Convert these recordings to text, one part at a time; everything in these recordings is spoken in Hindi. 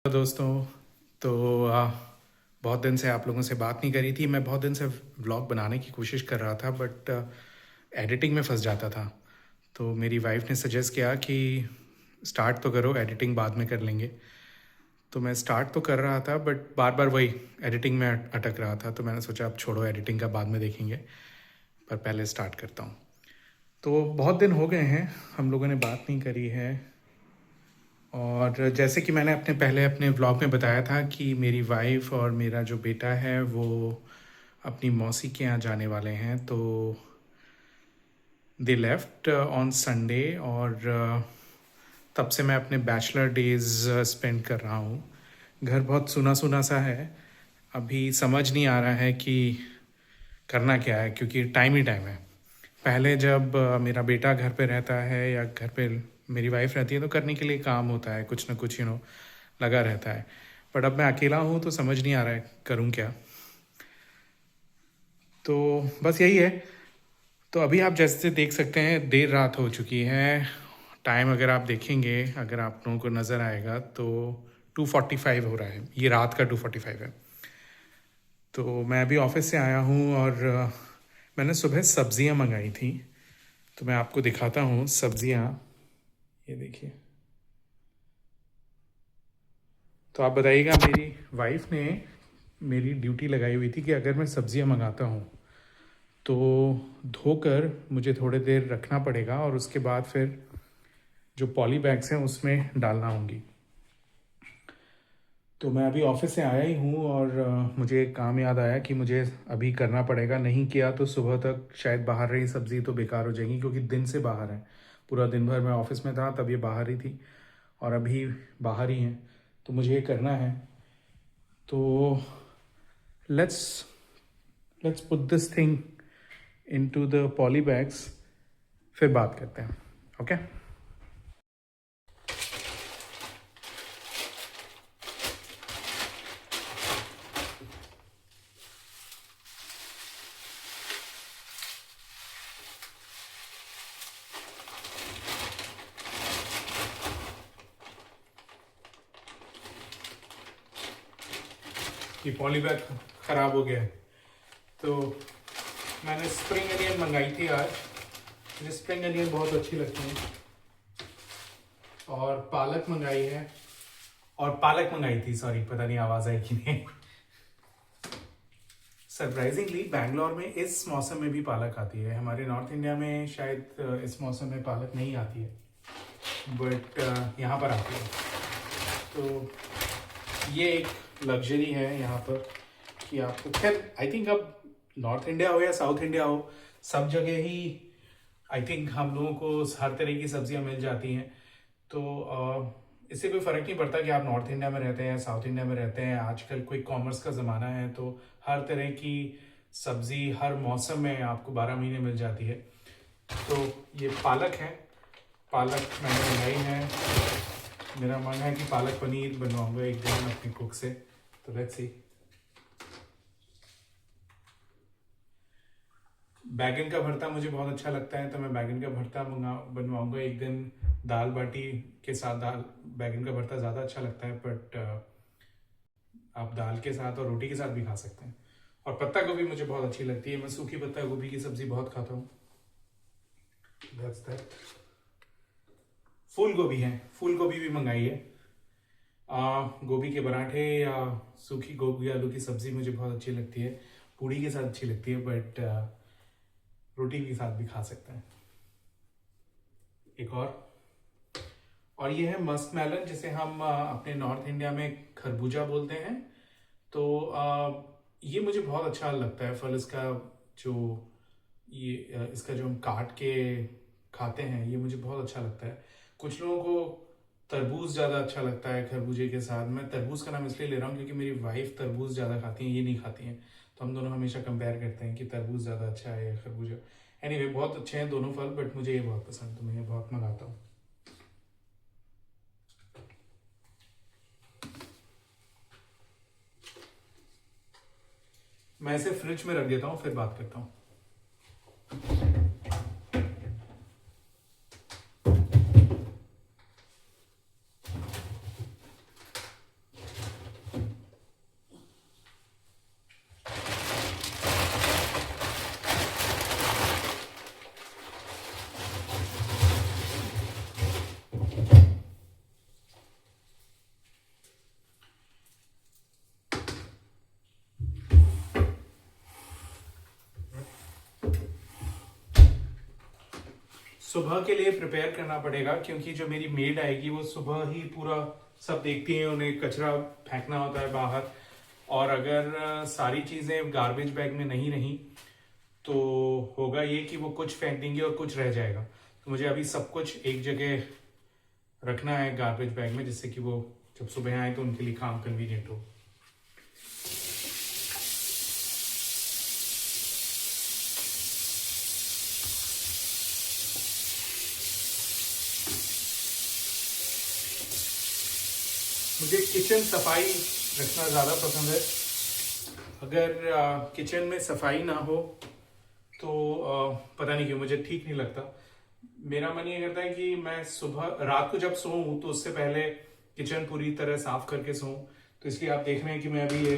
दोस्तों, तो बहुत दिन से आप लोगों से बात नहीं करी थी। मैं बहुत दिन से व्लॉग बनाने की कोशिश कर रहा था, बट एडिटिंग में फंस जाता था। तो मेरी वाइफ ने सजेस्ट किया कि स्टार्ट तो करो, एडिटिंग बाद में कर लेंगे। तो मैं स्टार्ट तो कर रहा था, बट बार बार वही एडिटिंग में अटक रहा था। तो मैंने सोचा अब छोड़ो, एडिटिंग का बाद में देखेंगे, पर पहले स्टार्ट करता हूँ। तो बहुत दिन हो गए हैं हम लोगों ने बात नहीं करी है। और जैसे कि मैंने अपने व्लॉग में बताया था कि मेरी वाइफ और मेरा जो बेटा है वो अपनी मौसी के यहाँ जाने वाले हैं। तो दे लेफ्ट ऑन संडे, और तब से मैं अपने बैचलर डेज स्पेंड कर रहा हूँ। घर बहुत सुना सुना सा है, अभी समझ नहीं आ रहा है कि करना क्या है, क्योंकि टाइम ही टाइम है। पहले जब मेरा बेटा घर पे रहता है या घर पे मेरी वाइफ रहती है तो करने के लिए काम होता है, कुछ ना कुछ लगा रहता है। बट अब मैं अकेला हूँ तो समझ नहीं आ रहा है करूँ क्या। तो बस यही है। तो अभी आप जैसे देख सकते हैं देर रात हो चुकी है। टाइम अगर आप देखेंगे, अगर आप लोगों को नज़र आएगा तो 2:45 हो रहा है। ये रात का 2:45 है। तो मैं अभी ऑफिस से आया हूँ और मैंने सुबह सब्जियाँ मंगाई थी। तो मैं आपको दिखाता हूँ सब्जियाँ, ये देखिए। तो आप बताइएगा, मेरी वाइफ ने मेरी ड्यूटी लगाई हुई थी कि अगर मैं सब्जियां मंगाता हूँ तो धोकर मुझे थोड़ी देर रखना पड़ेगा और उसके बाद फिर जो पॉली बैग्स हैं उसमें डालना होंगी। तो मैं अभी ऑफिस से आया ही हूँ और मुझे एक काम याद आया कि मुझे अभी करना पड़ेगा। नहीं किया तो सुबह तक शायद बाहर रही सब्ज़ी तो बेकार हो जाएगी, क्योंकि दिन से बाहर है। पूरा दिन भर मैं ऑफिस में था, तब ये बाहर ही थी और अभी बाहर ही हैं। तो मुझे ये करना है। तो let's let's put this thing into the poly bags, फिर बात करते हैं। ओके। ये पॉली बैग ख़राब हो गया है। तो मैंने स्प्रिंग अनियन मंगाई थी आज। मुझे स्प्रिंग अनियन बहुत अच्छी लगती है। और पालक मंगाई है, और पालक मंगाई थी, सॉरी, पता नहीं आवाज़ आई कि नहीं। सरप्राइजिंगली बैंगलोर में इस मौसम में भी पालक आती है। हमारे नॉर्थ इंडिया में शायद इस मौसम में पालक नहीं आती है, बट यहाँ पर आती है। तो ये एक लग्जरी है यहाँ पर कि आपको, खैर आई थिंक अब नॉर्थ इंडिया हो या साउथ इंडिया हो, सब जगह ही आई थिंक हम लोगों को हर तरह की सब्जियां मिल जाती हैं। तो इससे कोई फ़र्क नहीं पड़ता कि आप नॉर्थ इंडिया में रहते हैं या साउथ इंडिया में रहते हैं। आजकल क्विक कॉमर्स का ज़माना है, तो हर तरह की सब्ज़ी हर मौसम में आपको 12 महीने मिल जाती है। तो ये पालक है, पालक मैंने बनाई है। मेरा मन है कि पालक पनीर बनवाऊंगा एक दिन अपनी कुक से। तो लेट्स सी। बैगन का भरता मुझे बहुत अच्छा लगता है, तो मैं बैगन का भरता बनवाऊंगा एक दिन। दाल बाटी के साथ दाल बैगन का भरता ज़्यादा अच्छा लगता है, बट आप दाल के साथ और रोटी के साथ भी खा सकते हैं। और पत्ता गोभी मुझे बहुत अच्छी लगती है। मैं सूखी पत्ता गोभी की सब्जी बहुत खाता हूँ। That's that. फूल गोभी है, फूल गोभी भी मंगाई है। गोभी के पराठे या सूखी गोभी आलू की सब्जी मुझे बहुत अच्छी लगती है। पूड़ी के साथ अच्छी लगती है, बट रोटी के साथ भी खा सकते हैं। एक और ये है मस्क मेलन, जिसे हम अपने नॉर्थ इंडिया में खरबूजा बोलते हैं। तो ये मुझे बहुत अच्छा लगता है फल। इसका जो इसका जो हम काट के खाते हैं, ये मुझे बहुत अच्छा लगता है। कुछ लोगों को तरबूज ज़्यादा अच्छा लगता है खरबूजे के साथ। मैं तरबूज का नाम इसलिए ले रहा हूँ क्योंकि मेरी वाइफ तरबूज ज़्यादा खाती हैं, ये नहीं खाती हैं। तो हम दोनों हमेशा कंपेयर करते हैं कि तरबूज ज़्यादा अच्छा है या खरबूजा। एनीवे, बहुत अच्छे हैं दोनों फल, बट मुझे ये बहुत पसंद है, तो मैं ये बहुत मंगाता हूँ। मैं इसे फ्रिज में रख देता हूँ, फिर बात करता हूँ। सुबह के लिए प्रिपेयर करना पड़ेगा, क्योंकि जो मेरी मेड आएगी वो सुबह ही पूरा सब देखती है, उन्हें कचरा फेंकना होता है बाहर, और अगर सारी चीज़ें गार्बेज बैग में नहीं रही तो होगा ये कि वो कुछ फेंक देंगे और कुछ रह जाएगा। तो मुझे अभी सब कुछ एक जगह रखना है गार्बेज बैग में, जिससे कि वो जब सुबह आए तो उनके लिए काम कन्वीनियंट हो। मुझे किचन सफाई रखना ज़्यादा पसंद है। अगर किचन में सफाई ना हो तो पता नहीं क्यों मुझे ठीक नहीं लगता। मेरा मन ये करता है कि मैं सुबह रात को जब सोऊं तो उससे पहले किचन पूरी तरह साफ करके सोऊं। तो इसलिए आप देख रहे हैं कि मैं अभी ये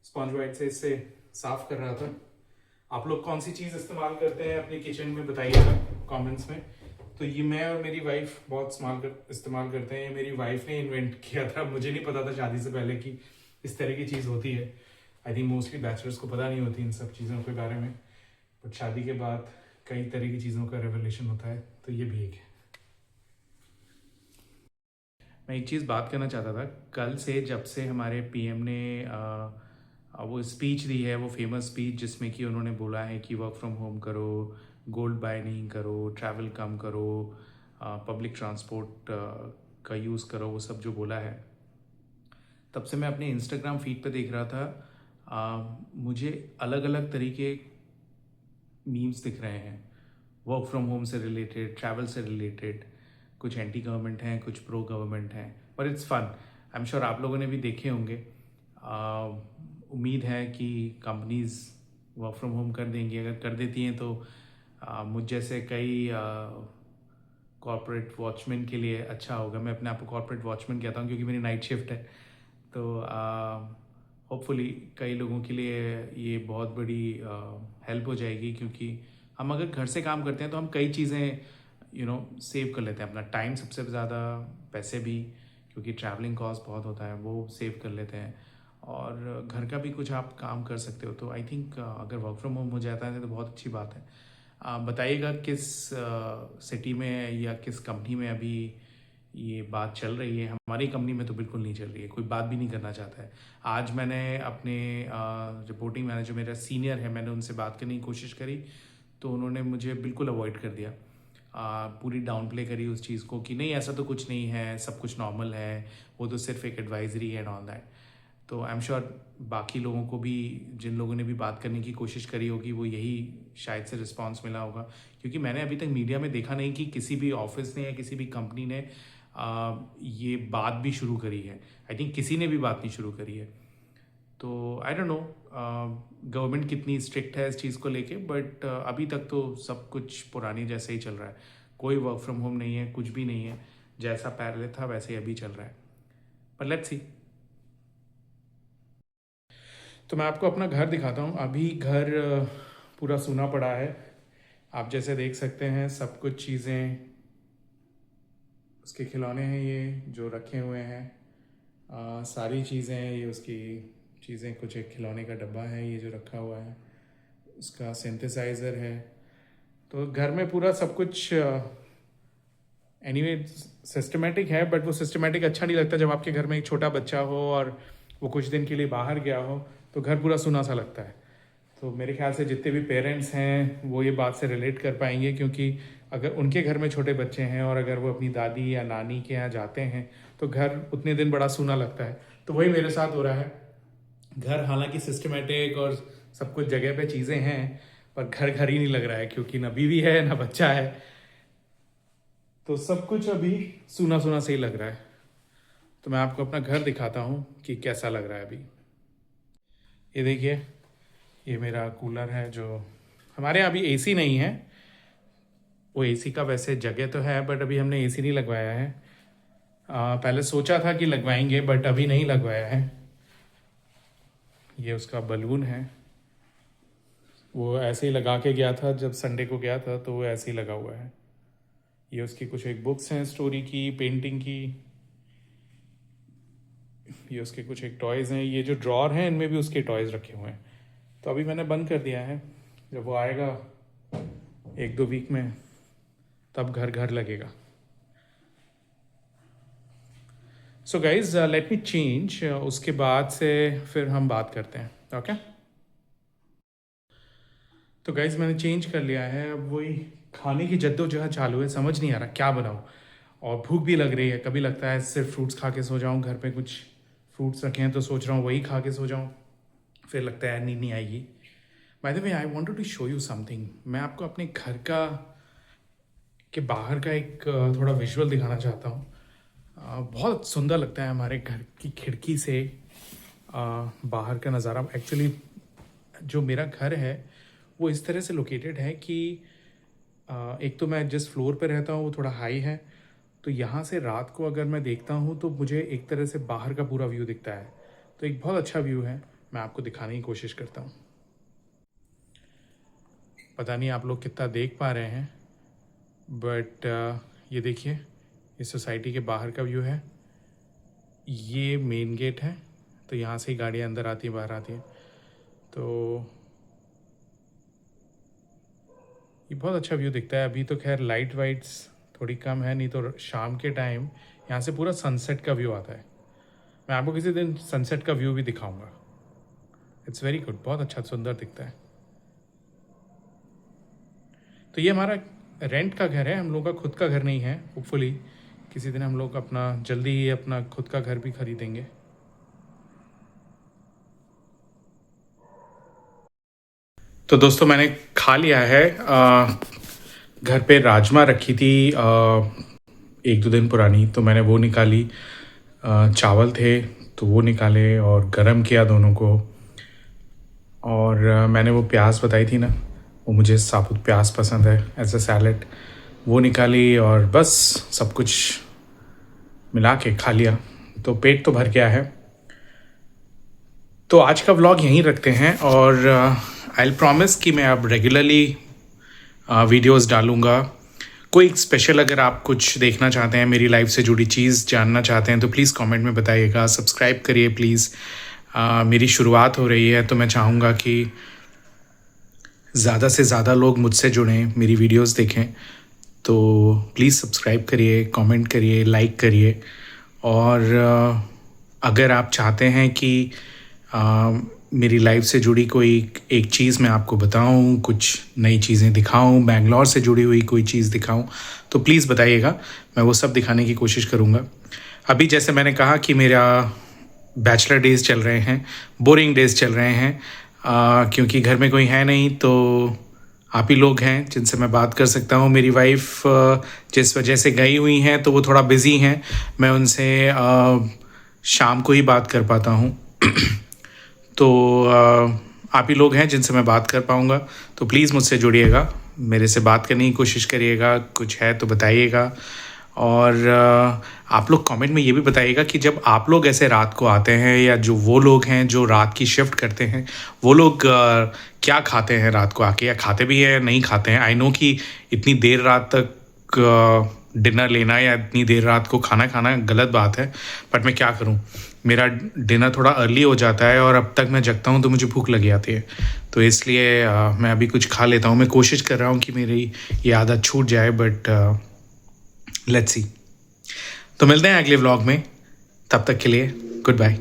स्पॉन्ज वाइट से इससे साफ कर रहा था। आप लोग कौन सी चीज़ इस्तेमाल करते हैं अपने किचन में बताइएगा कमेंट्स में। तो ये मैं और मेरी वाइफ बहुत इस्तेमाल करते हैं। ये मेरी वाइफ ने इन्वेंट किया था, मुझे नहीं पता था शादी से पहले कि इस तरह की चीज़ होती है। आई थिंक मोस्टली बैचलर्स को पता नहीं होती इन सब चीज़ों के बारे में, बट शादी के बाद कई तरह की चीज़ों का रेवलेशन होता है, तो ये भी एक है। मैं एक चीज़ बात करना चाहता था। कल से जब से हमारे पीएम ने वो स्पीच दी है, वो फेमस स्पीच जिसमें कि उन्होंने बोला है कि वर्क फ्रॉम होम करो, गोल्ड बाय नहीं करो, ट्रैवल कम करो, पब्लिक ट्रांसपोर्ट का यूज़ करो, वो सब जो बोला है, तब से मैं अपने इंस्टाग्राम फीड पे देख रहा था। मुझे अलग अलग तरीके मीम्स दिख रहे हैं, वर्क फ्रॉम होम से रिलेटेड, ट्रैवल से रिलेटेड। कुछ एंटी गवर्नमेंट हैं, कुछ प्रो गवर्नमेंट हैं, पर it's fun. I am sure आप लोगों ने भी देखे होंगे। उम्मीद है कि कंपनीज वर्क फ्रॉम होम कर देंगी। अगर कर देती हैं तो मुझ जैसे कई कॉर्पोरेट वॉचमैन के लिए अच्छा होगा। मैं अपने आप को कॉर्पोरेट वॉचमैन कहता हूँ क्योंकि मेरी नाइट शिफ्ट है। तो होपफुली कई लोगों के लिए ये बहुत बड़ी हेल्प हो जाएगी, क्योंकि हम अगर घर से काम करते हैं तो हम कई चीज़ें सेव कर लेते हैं। अपना टाइम सबसे ज़्यादा, पैसे भी, क्योंकि ट्रैवलिंग कॉस्ट बहुत होता है, वो सेव कर लेते हैं, और घर का भी कुछ आप काम कर सकते हो। तो आई थिंक अगर वर्क फ्रॉम होम हो जाता है तो बहुत अच्छी बात है। बताइएगा किस सिटी में या किस कंपनी में अभी ये बात चल रही है। हमारी कंपनी में तो बिल्कुल नहीं चल रही है, कोई बात भी नहीं करना चाहता है। आज मैंने अपने रिपोर्टिंग मैनेजर, मेरा सीनियर है, मैंने उनसे बात करने की कोशिश करी तो उन्होंने मुझे बिल्कुल अवॉइड कर दिया। पूरी डाउन प्ले करी उस चीज़ को कि नहीं ऐसा तो कुछ नहीं है, सब कुछ नॉर्मल है, वो तो सिर्फ एक एडवाइजरी है एंड ऑल दैट। तो आई एम श्योर बाकी लोगों को भी, जिन लोगों ने भी बात करने की कोशिश करी होगी, वो यही शायद से रिस्पांस मिला होगा। क्योंकि मैंने अभी तक मीडिया में देखा नहीं कि किसी भी ऑफिस ने या किसी भी कंपनी ने ये बात भी शुरू करी है। आई थिंक किसी ने भी बात नहीं शुरू करी है। तो आई डोंट नो गवर्नमेंट कितनी स्ट्रिक्ट है इस चीज़ को लेके, बट अभी तक तो सब कुछ पुरानी जैसे ही चल रहा है। कोई वर्क फ्रॉम होम नहीं है, कुछ भी नहीं है, जैसा पहले था वैसे ही अभी चल रहा है। पर लेट्स सी। तो मैं आपको अपना घर दिखाता हूँ। अभी घर पूरा सूना पड़ा है। आप जैसे देख सकते हैं सब कुछ चीज़ें उसके खिलौने हैं ये जो रखे हुए हैं। सारी चीज़ें ये उसकी चीज़ें, कुछ एक खिलौने का डब्बा है ये जो रखा हुआ है, उसका सिंथेसाइज़र है। तो घर में पूरा सब कुछ एनीवे सिस्टमेटिक है, बट वो सिस्टमेटिक अच्छा नहीं लगता जब आपके घर में एक छोटा बच्चा हो और वो कुछ दिन के लिए बाहर गया हो, तो घर पूरा सुना सा लगता है। तो मेरे ख्याल से जितने भी पेरेंट्स हैं वो ये बात से रिलेट कर पाएंगे, क्योंकि अगर उनके घर में छोटे बच्चे हैं और अगर वो अपनी दादी या नानी के यहाँ जाते हैं तो घर उतने दिन बड़ा सूना लगता है। तो वही मेरे साथ हो रहा है। घर हालांकि सिस्टमेटिक और सब कुछ जगह पे चीज़ें हैं, पर घर घर ही नहीं लग रहा है, क्योंकि ना बीवी है ना बच्चा है, तो सब कुछ अभी सूना सूना से ही लग रहा है। तो मैं आपको अपना घर दिखाता हूँ कि कैसा लग रहा है अभी। ये देखिए, ये मेरा कूलर है। जो हमारे यहाँ अभी एसी नहीं है, वो एसी का वैसे जगह तो है, बट अभी हमने एसी नहीं लगवाया है। पहले सोचा था कि लगवाएंगे, बट अभी नहीं लगवाया है। ये उसका बलून है, वो ऐसे ही लगा के गया था जब संडे को गया था, तो वो ऐसे ही लगा हुआ है। ये उसकी कुछ एक बुक्स हैं स्टोरी की, पेंटिंग की। ये उसके कुछ एक टॉयज़ हैं। ये जो ड्रॉर हैं इनमें भी उसके टॉयज़ रखे हुए हैं। तो अभी मैंने बंद कर दिया है, जब वो आएगा 1-2 वीक में तब घर घर लगेगा। So guys let me change, उसके बाद से फिर हम बात करते हैं, ओके? तो गाइज मैंने चेंज कर लिया है, अब वही खाने की जद्दोजहद चालू है। समझ नहीं आ रहा क्या बनाऊँ, और भूख भी लग रही है। कभी लगता है सिर्फ फ्रूट्स खा के सो जाऊँ, घर पे कुछ फ्रूट्स रखे हैं तो सोच रहा हूँ वही खा के सो जाऊँ, फिर लगता है नींद नहीं आएगी। By the way I wanted to show you something. मैं आपको अपने घर का के बाहर का एक थोड़ा विजुअल दिखाना चाहता हूँ। बहुत सुंदर लगता है हमारे घर की खिड़की से बाहर का नज़ारा। एक्चुअली जो मेरा घर है वो इस तरह से लोकेटेड है कि एक तो मैं जिस फ्लोर पे रहता हूँ वो थोड़ा हाई है, तो यहाँ से रात को अगर मैं देखता हूँ तो मुझे एक तरह से बाहर का पूरा व्यू दिखता है। तो एक बहुत अच्छा व्यू है, मैं आपको दिखाने की कोशिश करता हूँ। पता नहीं आप लोग कितना देख पा रहे हैं, बट ये देखिए, इस सोसाइटी के बाहर का व्यू है। ये मेन गेट है, तो यहाँ से ही गाड़ियाँ अंदर आती हैं बाहर आती हैं। तो ये बहुत अच्छा व्यू दिखता है। अभी तो खैर लाइट वाइट्स थोड़ी कम है, नहीं तो शाम के टाइम यहाँ से पूरा सनसेट का व्यू आता है। मैं आपको किसी दिन सनसेट का व्यू भी दिखाऊंगा। इट्स वेरी गुड, बहुत अच्छा सुंदर दिखता है। तो ये हमारा रेंट का घर है, हम लोग का खुद का घर नहीं है। होपफुली किसी दिन हम लोग अपना जल्दी ही अपना खुद का घर भी खरीदेंगे। तो दोस्तों मैंने खा लिया है। घर पे राजमा रखी थी 1-2 दिन पुरानी, तो मैंने वो निकाली। चावल थे तो वो निकाले और गरम किया दोनों को। और मैंने वो प्याज बताई थी ना, वो मुझे साबुत प्याज पसंद है एज अ सैलेड, वो निकाली और बस सब कुछ मिला के खा लिया। तो पेट तो भर गया है। तो आज का व्लॉग यहीं रखते हैं, और आई विल प्रॉमिस कि मैं अब रेगुलरली वीडियोस डालूँगा। कोई स्पेशल अगर आप कुछ देखना चाहते हैं, मेरी लाइफ से जुड़ी चीज़ जानना चाहते हैं, तो प्लीज़ कमेंट में बताइएगा। सब्सक्राइब करिए प्लीज़। मेरी शुरुआत हो रही है, तो मैं चाहूँगा कि ज़्यादा से ज़्यादा लोग मुझसे जुड़ें, मेरी वीडियोस देखें। तो प्लीज़ सब्सक्राइब करिए, कमेंट करिए, लाइक करिए। और अगर आप चाहते हैं कि मेरी लाइफ से जुड़ी कोई एक चीज़ मैं आपको बताऊं, कुछ नई चीज़ें दिखाऊं, बैंगलोर से जुड़ी हुई कोई चीज़ दिखाऊं, तो प्लीज़ बताइएगा, मैं वो सब दिखाने की कोशिश करूंगा। अभी जैसे मैंने कहा कि मेरा बैचलर डेज़ चल रहे हैं, बोरिंग डेज़ चल रहे हैं, क्योंकि घर में कोई है नहीं, तो आप ही लोग हैं जिनसे मैं बात कर सकता हूँ। मेरी वाइफ जिस वजह से गई हुई हैं तो वो थोड़ा बिज़ी हैं, मैं उनसे शाम को ही बात कर पाता हूँ। तो आप ही लोग हैं जिनसे मैं बात कर पाऊँगा, तो प्लीज़ मुझसे जुड़िएगा, मेरे से बात करने की कोशिश करिएगा, कुछ है तो बताइएगा। और आप लोग कमेंट में ये भी बताइएगा कि जब आप लोग ऐसे रात को आते हैं, या जो वो लोग हैं जो रात की शिफ्ट करते हैं, वो लोग क्या खाते हैं रात को आके, या खाते भी हैं नहीं खाते हैं। आई नो कि इतनी देर रात तक डिनर लेना या इतनी देर रात को खाना खाना गलत बात है, बट मैं क्या करूं, मेरा डिनर थोड़ा अर्ली हो जाता है और अब तक मैं जगता हूं तो मुझे भूख लग जाती है। तो इसलिए मैं अभी कुछ खा लेता हूं। मैं कोशिश कर रहा हूं कि मेरी ये आदत छूट जाए, बट लेट्स सी। तो मिलते हैं अगले व्लॉग में, तब तक के लिए गुड बाय।